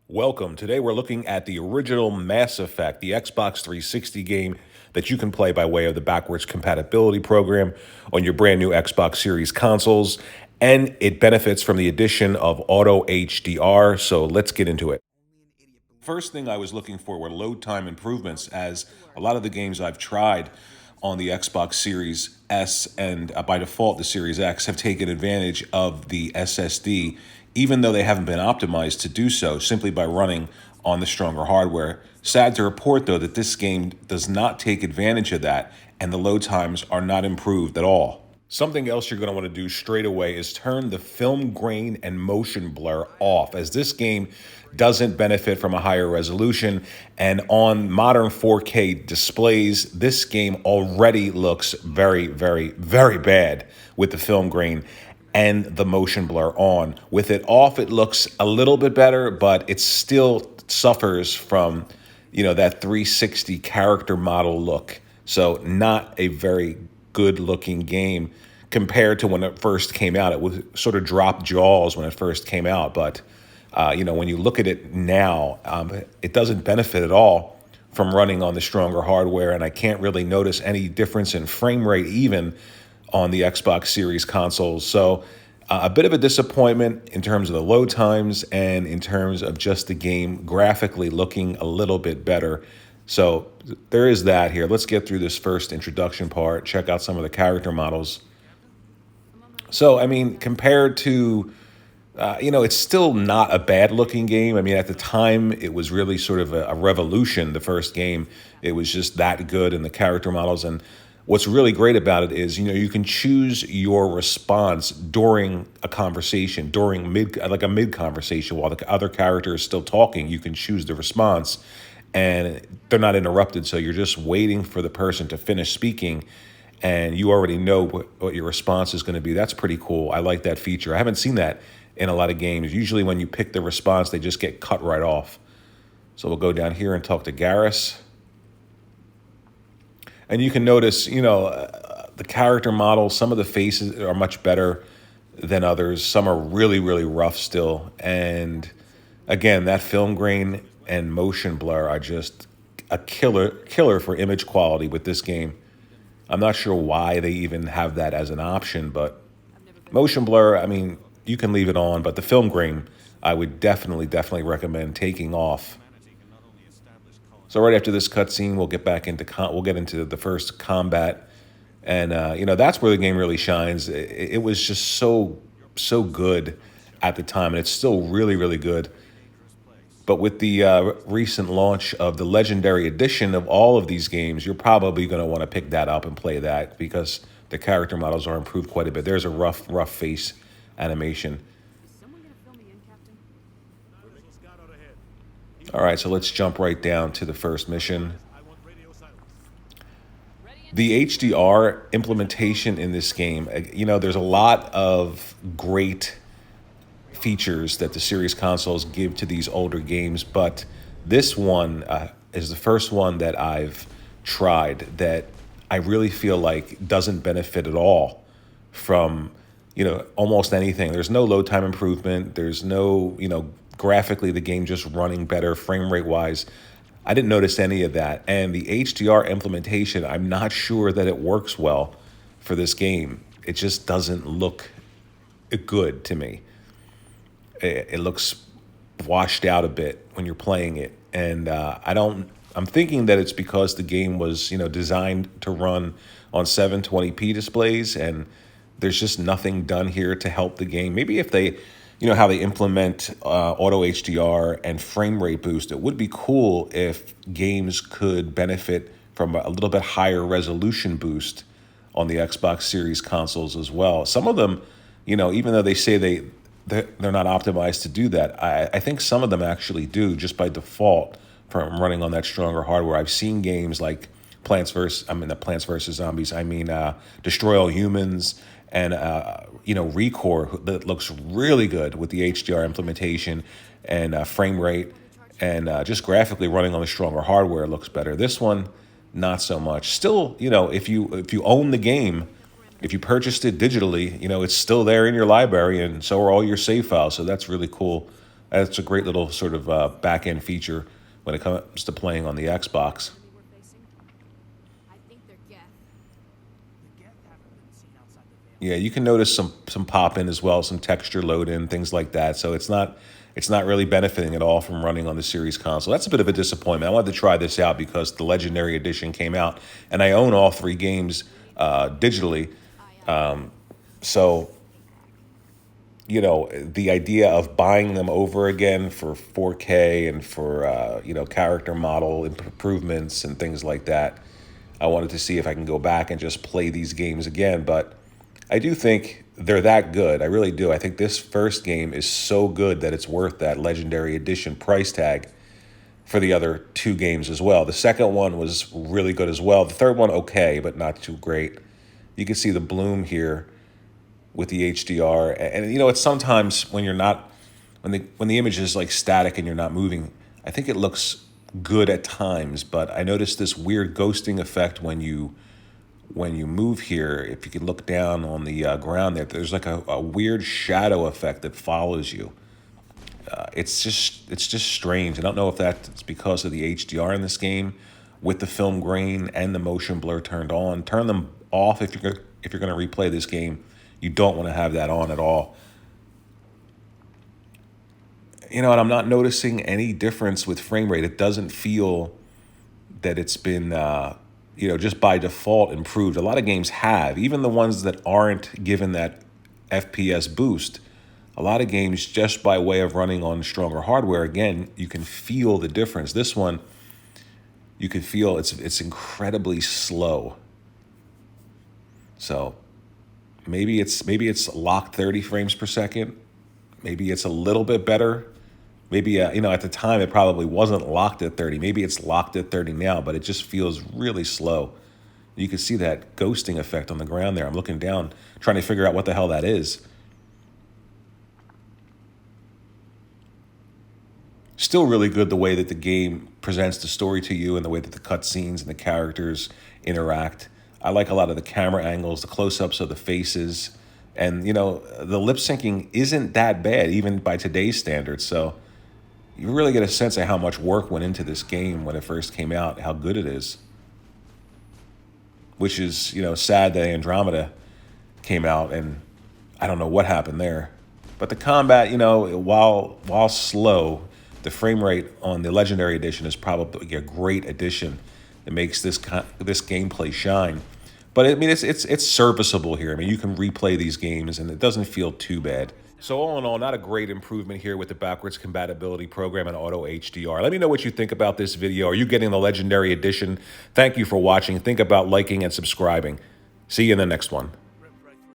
Welcome. Today we're looking at the original Mass Effect, the Xbox 360 game that you can play by way of the backwards compatibility program on your brand new Xbox Series consoles. And it benefits from the addition of Auto HDR. So let's get into it. First thing I was looking for were load time improvements, as a lot of the games I've tried on the Xbox Series S and by default the Series X have taken advantage of the SSD, even though they haven't been optimized to do so simply by running on the stronger hardware. Sad to report, though, that this game does not take advantage of that, and the load times are not improved at all. Something else you're going to want to do straight away is turn the film grain and motion blur off, as this game doesn't benefit from a higher resolution. And on modern 4K displays, this game already looks very, very, very bad with the film grain and the motion blur on. With it off, it looks a little bit better, but it still suffers from, that 360 character model look. So not a very good looking game compared to when it first came out. It was sort of dropped jaws when it first came out, but when you look at it now, it doesn't benefit at all from running on the stronger hardware, and I can't really notice any difference in frame rate even on the Xbox Series consoles. So a bit of a disappointment in terms of the load times and in terms of just the game graphically looking a little bit better. So there is that here. Let's get through this first introduction part, check out some of the character models. So, compared to, it's still not a bad looking game. At the time, it was really sort of a revolution, the first game. It was just that good in the character models. And what's really great about it is, you can choose your response during a conversation, during a mid conversation while the other character is still talking. You can choose the response and they're not interrupted. So you're just waiting for the person to finish speaking and you already know what your response is going to be. That's pretty cool. I like that feature. I haven't seen that in a lot of games. Usually when you pick the response, they just get cut right off. So we'll go down here and talk to Garrus. And you can notice, the character models, some of the faces are much better than others. Some are really, really rough still. And again, that film grain and motion blur are just a killer for image quality with this game. I'm not sure why they even have that as an option, but motion blur, you can leave it on, but the film grain, I would definitely recommend taking off. So right after this cutscene, we'll get into the first combat, and that's where the game really shines. It was just so good at the time, and it's still really, really good. But with the recent launch of the Legendary Edition of all of these games, you're probably going to want to pick that up and play that because the character models are improved quite a bit. There's a rough face animation. All right, so let's jump right down to the first mission. The HDR implementation in this game, there's a lot of great features that the series consoles give to these older games, but this one is the first one that I've tried that I really feel like doesn't benefit at all from almost anything. There's no load time improvement. There's no graphically the game just running better frame rate wise. I didn't notice any of that, and the HDR implementation, I'm not sure that it works well for this game. It just doesn't look good to me. It looks washed out a bit when you're playing it. And I'm thinking that it's because the game was, designed to run on 720p displays and there's just nothing done here to help the game. Maybe if they, how they implement Auto HDR and frame rate boost, it would be cool if games could benefit from a little bit higher resolution boost on the Xbox Series consoles as well. Some of them, even though they say they're not optimized to do that, I think some of them actually do just by default from running on that stronger hardware. I've seen games like Plants vs. Zombies. Destroy All Humans and Recore that looks really good with the HDR implementation and frame rate and just graphically running on the stronger hardware looks better. This one, not so much. Still, if you own the game, if you purchased it digitally, it's still there in your library, and so are all your save files. So that's really cool That's a great little sort of back end feature when it comes to playing on the Xbox. Yeah, you can notice some pop in as well, some texture load in, things like that. So it's not really benefiting at all from running on the Series console. That's a bit of a disappointment. I wanted to try this out because the Legendary Edition came out, and I own all three games digitally. So the idea of buying them over again for 4K and for character model improvements and things like that, I wanted to see if I can go back and just play these games again. But I do think they're that good. I really do. I think this first game is so good that it's worth that Legendary Edition price tag for the other two games as well. The second one was really good as well. The third one, okay, but not too great. You can see the bloom here with the HDR, and it's sometimes when you're not, when the image is like static and you're not moving, I think it looks good at times. But I noticed this weird ghosting effect when you move here. If you can look down on the ground there's like a weird shadow effect that follows you. It's just strange. I don't know if that's because of the HDR in this game with the film grain and the motion blur turned on. Turn them off if you're going to replay this game. You don't want to have that on at all. And I'm not noticing any difference with frame rate. It doesn't feel that it's been just by default improved. A lot of games have, even the ones that aren't given that FPS boost. A lot of games, just by way of running on stronger hardware, again, you can feel the difference. This one, you can feel it's incredibly slow. So maybe it's locked 30 frames per second. Maybe it's a little bit better. Maybe at the time it probably wasn't locked at 30. Maybe it's locked at 30 now, but it just feels really slow. You can see that ghosting effect on the ground there. I'm looking down, trying to figure out what the hell that is. Still really good the way that the game presents the story to you and the way that the cutscenes and the characters interact. I like a lot of the camera angles, the close-ups of the faces, and the lip syncing isn't that bad even by today's standards. So you really get a sense of how much work went into this game when it first came out, how good it is. Which is sad that Andromeda came out and I don't know what happened there. But the combat, while slow, the frame rate on the Legendary Edition is probably a great addition that makes this gameplay shine. But I mean, it's serviceable here. I mean, you can replay these games and it doesn't feel too bad. So all in all, not a great improvement here with the backwards compatibility program and Auto HDR. Let me know what you think about this video. Are you getting the Legendary Edition? Thank you for watching. Think about liking and subscribing. See you in the next one.